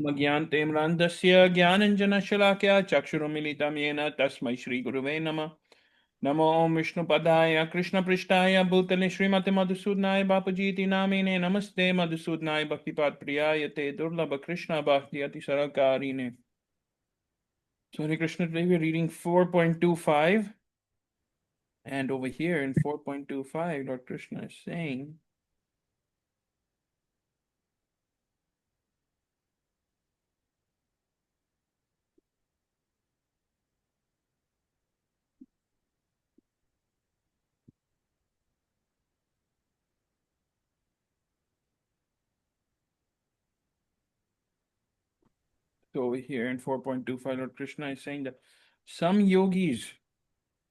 ज्ञानतेम्रान्धस्य ज्ञानञ्जनशलाकया चक्षुरुमिलितं येन तस्मै श्रीगुरुवे नमः। नमो ओं विष्णुपदाय कृष्णपृष्ठाय भूतले श्रीमते मधुसूदनाय बापूजीति नामिने नमस्ते मधुसूदनाय भक्तिपाद प्रियाय ते दुर्लभ कृष्ण भक्ति अति सरकारिणे. So Hare Krishna, today we're reading 4.25, and over here in 4.25 Lord Krishna is saying, so over here in 4.25 Lord Krishna is saying that some yogis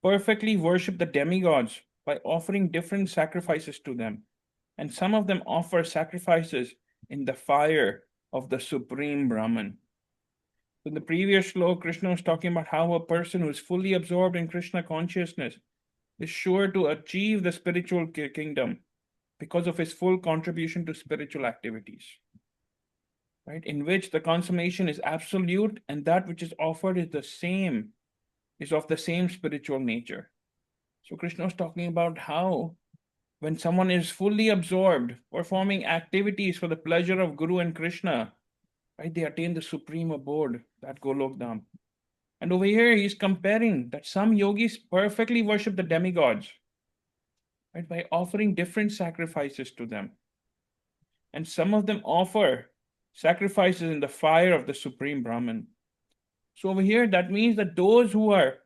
perfectly worship the demigods by offering different sacrifices to them, and some of them offer sacrifices in the fire of the supreme Brahman. In the previous shloka, Krishna was talking about how a person who is fully absorbed in Krishna consciousness is sure to achieve the spiritual kingdom because of his full contribution to spiritual activities, right? In which the consummation is absolute, and that which is offered is of the same spiritual nature. So Krishna was talking about how when someone is fully absorbed, performing activities for the pleasure of Guru and Krishna, right, they attain the supreme abode, that Golokdham. And over here, he's comparing that some yogis perfectly worship the demigods, right, by offering different sacrifices to them. And some of them offer sacrifices in the fire of the supreme Brahman. So over here, that means that those who are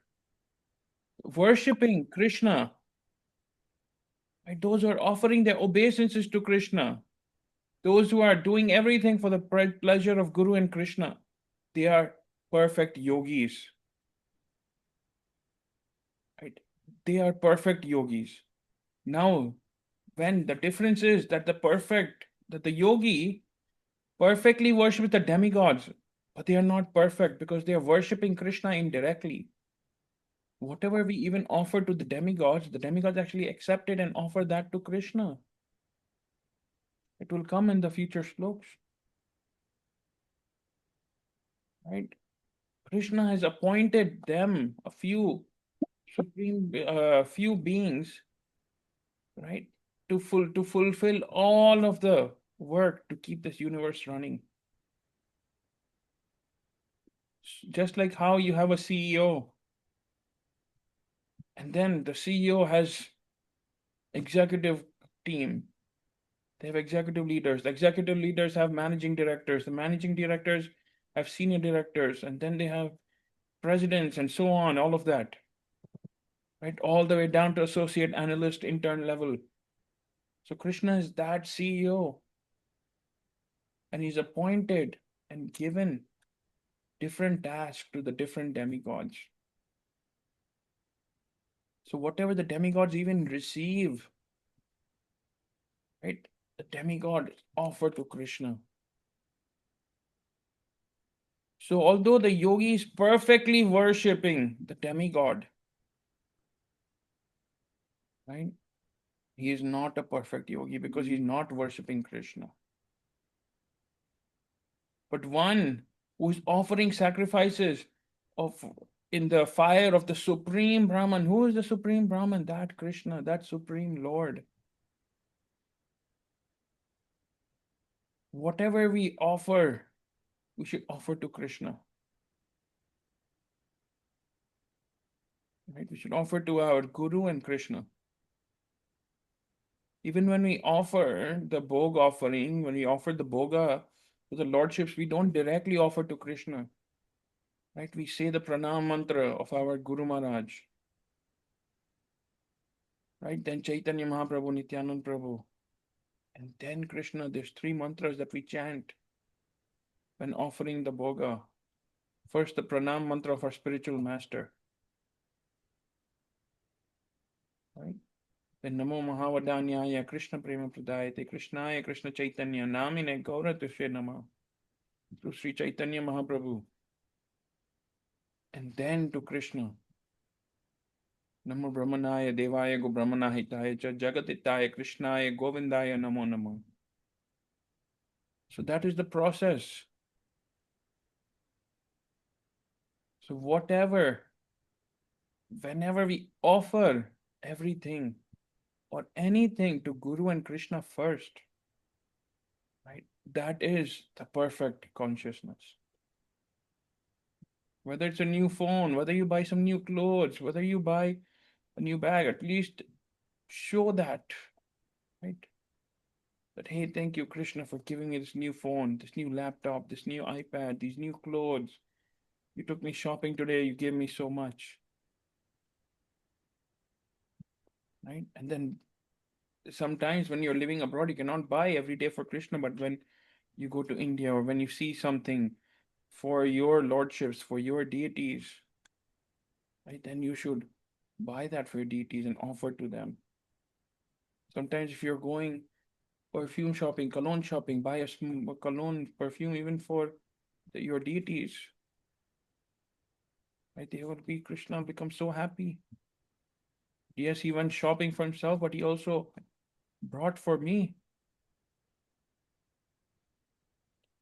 worshipping Krishna, right, those who are offering their obeisances to Krishna, those who are doing everything for the pleasure of Guru and Krishna, they are perfect yogis. Right? They are perfect yogis. Now, when the difference is that the yogi perfectly worships the demigods, but they are not perfect because they are worshipping Krishna indirectly. Whatever we even offer to the demigods actually accept it and offer that to Krishna. It will come in the future slokas. Right? Krishna has appointed them a few few beings, right, to fulfill all of the work to keep this universe running. Just like how you have a CEO, and then the CEO has executive team. They have executive leaders. The executive leaders have managing directors. The managing directors have senior directors, and then they have presidents and so on, all of that. Right? All the way down to associate analyst, intern level. So Krishna is that CEO. And he's appointed and given different tasks to the different demigods. So whatever the demigods even receive, right, the demigod offer to Krishna. So although the yogi is perfectly worshipping the demigod, right, he is not a perfect yogi because he's not worshipping Krishna. But one who is offering sacrifices of in the fire of the supreme Brahman. Who is the supreme Brahman? That Krishna, that supreme Lord. Whatever we offer, we should offer to Krishna. Right? We should offer to our Guru and Krishna. Even when we offer the bhog offering, when we offer the bhoga to the lordships, we don't directly offer to Krishna. Right? We say the pranam mantra of our Guru Maharaj. Right? Then Chaitanya Mahaprabhu, Nityanand Prabhu. And then Krishna, there's three mantras that we chant when offering the bhoga. First, the pranam mantra of our spiritual master. Right? Then Namo Mahavadanyaya Krishna Prema Pradayate Krishnaya Krishna Chaitanya Namine Gauratushe Nama. To Sri Chaitanya Mahaprabhu. And then to Krishna. Namo Brahmanaya Devaya Go Brahmanahitaya Cha Jagatitaya Krishnaya Govindaya Namo Namo. So that is the process. So whenever we offer everything or anything to Guru and Krishna first, right? That is the perfect consciousness. Whether it's a new phone, whether you buy some new clothes, whether you buy a new bag, at least show that, right? That, hey, thank you, Krishna, for giving me this new phone, this new laptop, this new iPad, these new clothes. You took me shopping today, you gave me so much, right? And then sometimes when you're living abroad, you cannot buy every day for Krishna, but when you go to India or when you see something for your lordships, for your deities, right, then you should buy that for your deities and offer to them. Sometimes if you're going perfume shopping, cologne shopping, buy a cologne perfume even for your deities, right? They will be Krishna become so happy. Yes, he went shopping for himself, but he also brought for me.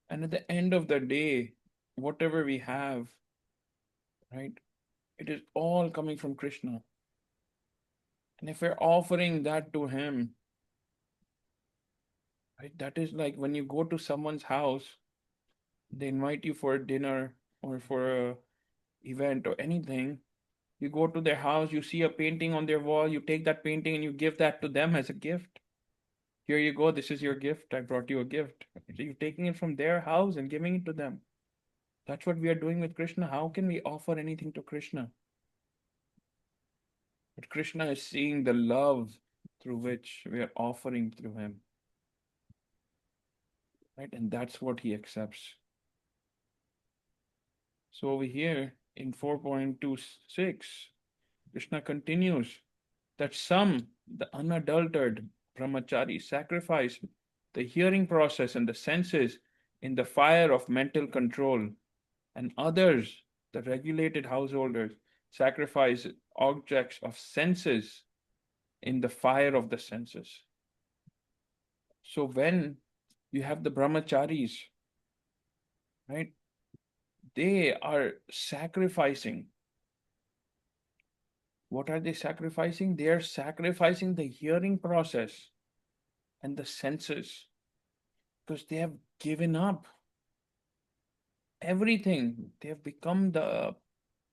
And at the end of the day, whatever we have, right, it is all coming from Krishna. And if we're offering that to him, right, that is like when you go to someone's house, they invite you for a dinner or for a event or anything. You go to their house, you see a painting on their wall, you take that painting and you give that to them as a gift. Here you go, this is your gift. I brought you a gift. So you're taking it from their house and giving it to them. That's what we are doing with Krishna. How can we offer anything to Krishna? But Krishna is seeing the love through which we are offering through him, right? And that's what he accepts. So over here in 4.26, Krishna continues that some, the unadulterated brahmachari, sacrifice the hearing process and the senses in the fire of mental control, and others, the regulated householders, sacrifice objects of senses in the fire of the senses. So when you have the brahmacharis, right, they are sacrificing. What are they sacrificing? They are sacrificing the hearing process and the senses because they have given up everything. They have become the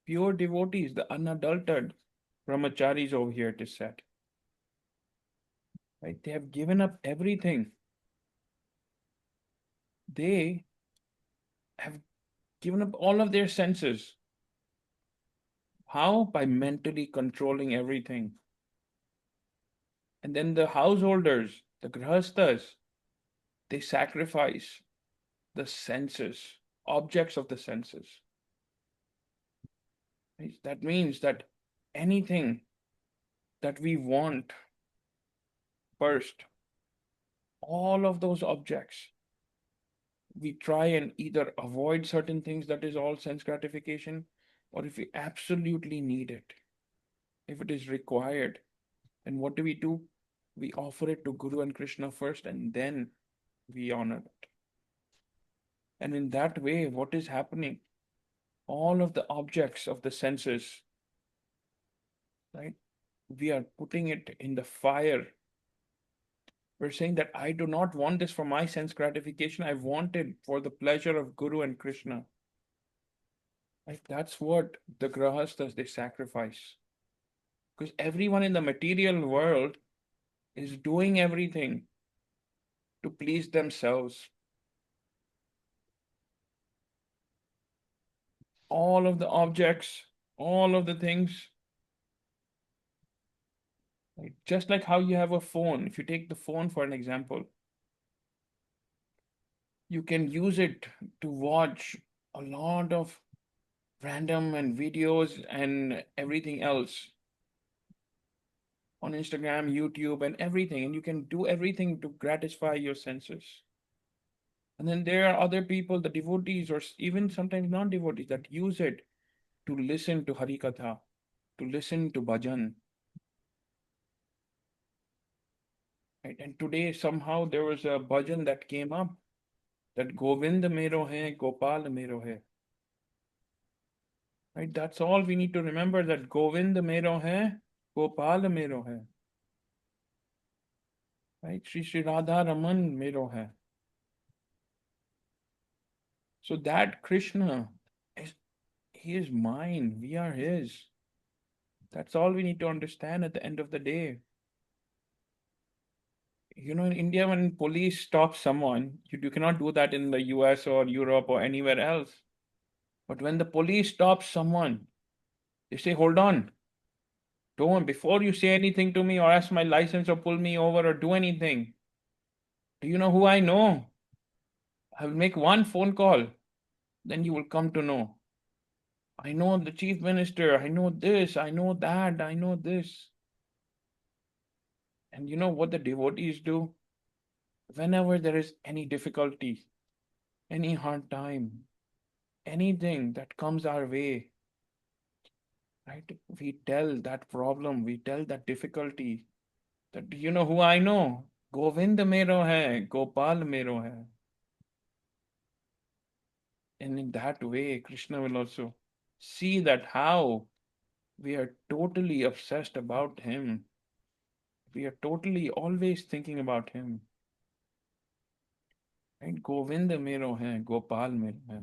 pure devotees, the unadulterated brahmacharis over here, it is said. Right? They have given up everything. They have given up all of their senses. How? By mentally controlling everything. And then the householders, the grahasthas, they sacrifice the senses, objects of the senses. Right? That means that anything that we want first, all of those objects, we try and either avoid certain things that is all sense gratification, or if we absolutely need it, if it is required, then what do? We offer it to Guru and Krishna first, and then we honor it. And in that way, what is happening? All of the objects of the senses, right? We are putting it in the fire. We're saying that I do not want this for my sense gratification. I want it for the pleasure of Guru and Krishna. Right? That's what the grahasthas they sacrifice. Because everyone in the material world is doing everything to please themselves. All of the objects, all of the things, right? Just like how you have a phone. If you take the phone for an example, you can use it to watch a lot of random and videos and everything else on Instagram, YouTube, and everything. And you can do everything to gratify your senses. And then there are other people, the devotees, or even sometimes non devotees, that use it to listen to Harikatha, to listen to bhajan. Right? And today, somehow, there was a bhajan that came up that Govind mero hai, Gopal mero hai. Right? That's all we need to remember, that Govind mero hai, Gopal mero hai. Right? Shri Radha Raman mero hai. So that Krishna is, he is mine. We are his. That's all we need to understand at the end of the day. You know, in India, when police stop someone, you cannot do that in the US or Europe or anywhere else. But when the police stops someone, they say, hold on, don't, before you say anything to me or ask my license or pull me over or do anything, do you know who I know? I'll make one phone call, then you will come to know. I know the chief minister, I know this, I know that, I know this. And you know what the devotees do? Whenever there is any difficulty, any hard time, anything that comes our way, right? We tell that problem, we tell that difficulty, that you know who I know? Govind mero hai, Gopal mero hai. And in that way, Krishna will also see that how we are totally obsessed about him. We are totally always thinking about him. Right? Govind mero hai, Gopal mero hai.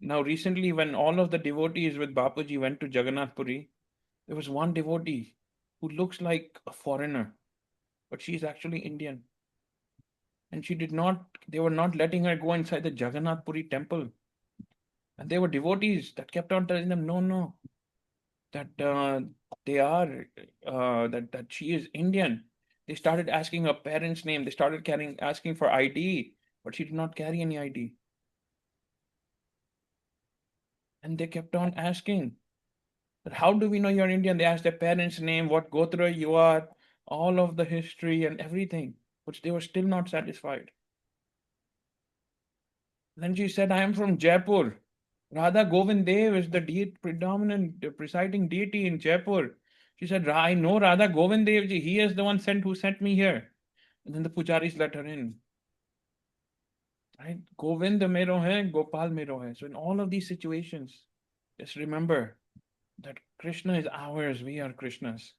Now, recently, when all of the devotees with Bapuji went to Jagannath Puri, there was one devotee who looks like a foreigner, but she's actually Indian. And she did not, they were not letting her go inside the Jagannath Puri temple. And they were devotees that kept on telling them, no, no, that they are, that she is Indian. They started asking her parents' name. They started asking for ID, but she did not carry any ID. And they kept on asking, that how do we know you're Indian? They asked their parents' name, what Gotra you are, all of the history and everything, but they were still not satisfied. Then she said, I am from Jaipur. Radha Govind Dev is the predominant presiding deity in Jaipur. She said, I know Radha Govind Dev ji. He is the one who sent me here. And then the pujaris let her in. Right? Govind mero hai, Gopal mero hai. So in all of these situations, just remember that Krishna is ours. We are Krishna's.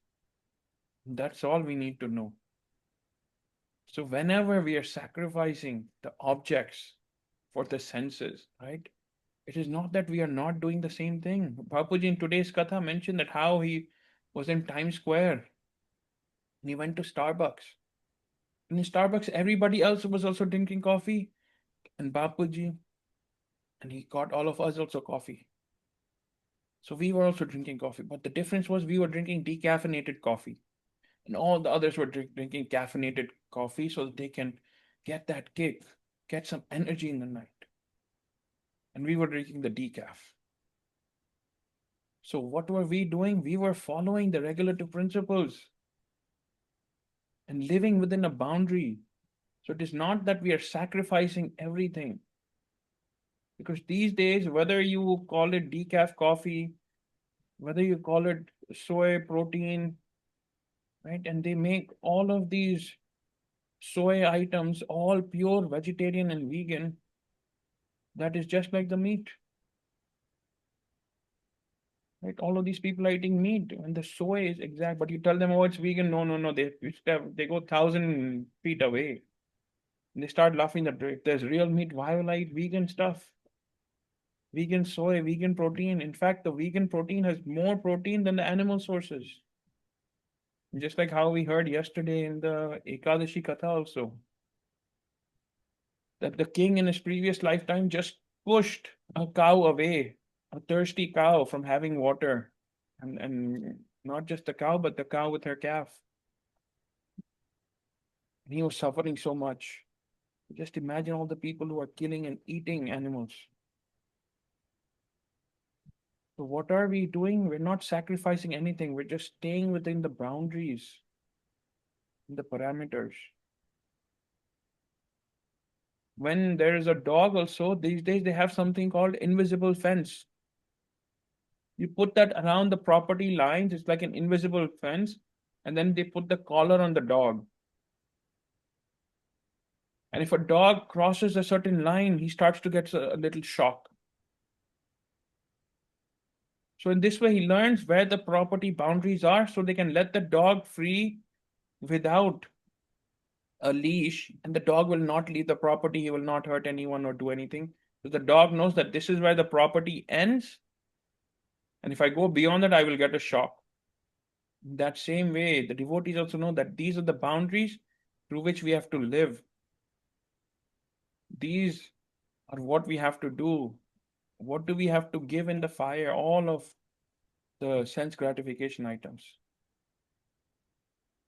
That's all we need to know. So whenever we are sacrificing the objects for the senses, right? It is not that we are not doing the same thing. Bapuji in today's Katha mentioned that how he was in Times Square and he went to Starbucks. And in Starbucks, everybody else was also drinking coffee, and Bapuji, and he got all of us also coffee. So we were also drinking coffee, but the difference was we were drinking decaffeinated coffee, and all the others were drinking caffeinated coffee so that they can get that kick, get some energy in the night. And we were drinking the decaf. So what were we doing? We were following the regulative principles and living within a boundary. So it is not that we are sacrificing everything. Because these days, whether you call it decaf coffee, whether you call it soy protein, right? And they make all of these soy items all pure vegetarian and vegan. That is just like the meat. Right? All of these people are eating meat, and the soy is exact. But you tell them, oh, it's vegan. No, no, no. They go 1,000 feet away. And they start laughing that if there's real meat, why will I eat vegan stuff? Vegan soy, vegan protein. In fact, the vegan protein has more protein than the animal sources. Just like how we heard yesterday in the Ekadashi Katha also, that the king in his previous lifetime just pushed a cow away, a thirsty cow from having water. And not just the cow, but the cow with her calf. And he was suffering so much. Just imagine all the people who are killing and eating animals. So what are we doing? We're not sacrificing anything. We're just staying within the boundaries, the parameters. When there is a dog also, these days they have something called invisible fence. You put that around the property lines, it's like an invisible fence, and then they put the collar on the dog. And if a dog crosses a certain line, he starts to get a little shock. So in this way, he learns where the property boundaries are so they can let the dog free without a leash, and the dog will not leave the property. He will not hurt anyone or do anything. So the dog knows that this is where the property ends, and if I go beyond that, I will get a shock. In that same way, the devotees also know that these are the boundaries through which we have to live. These are what we have to do. What do we have to give in the fire? All of the sense gratification items.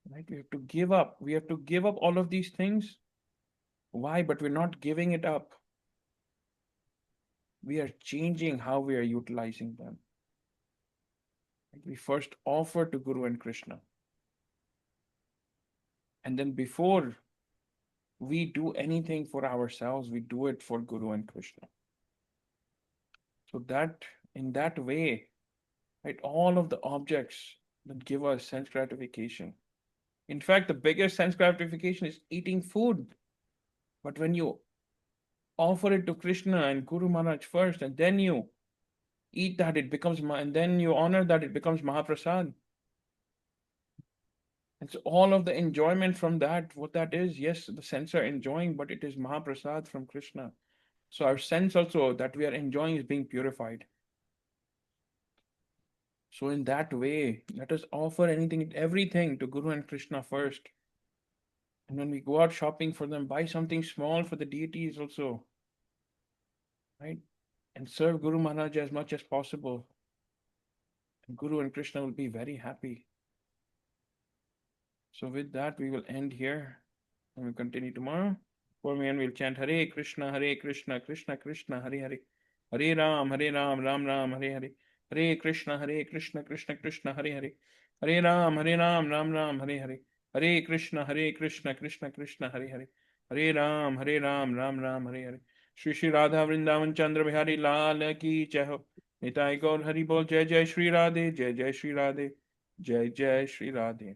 Right? We have to give up. We have to give up all of these things. Why? But we're not giving it up. We are changing how we are utilizing them. We first offer to Guru and Krishna. And then before we do anything for ourselves, we do it for Guru and Krishna. So that in that way, right, all of the objects that give us sense gratification. In fact, the biggest sense gratification is eating food. But when you offer it to Krishna and Guru Maharaj first, and then you eat that, it becomes, and then you honor that, it becomes Mahaprasad. And so all of the enjoyment from that, what that is, yes, the sense are enjoying, but it is Mahaprasad from Krishna. So our sense also that we are enjoying is being purified. So in that way, let us offer anything, everything to Guru and Krishna first. And when we go out shopping for them, buy something small for the deities also. Right? And serve Guru Maharaj as much as possible. And Guru and Krishna will be very happy. So with that, we will end here and we'll continue tomorrow. For me, and we'll chant Hare Krishna, Krishna Krishna, Hare Hare. Hare Ram, Ram Ram, Hare Hare. Hare Krishna, Krishna Krishna, Hare Hare. Hare Ram, Ram Ram, Hare Hare. Hare Krishna, Krishna Krishna, Hare Hare. Hare Ram, Ram Ram, Hare Hare. Shri Shri Radha Vrindavan Chandra Bihari Lal Ki Jai Ho. Nitai Gaur Hari Bol Jai Jai Shri Radhe, Jai Jai Shri Radhe, Jai Jai Shri Radhe.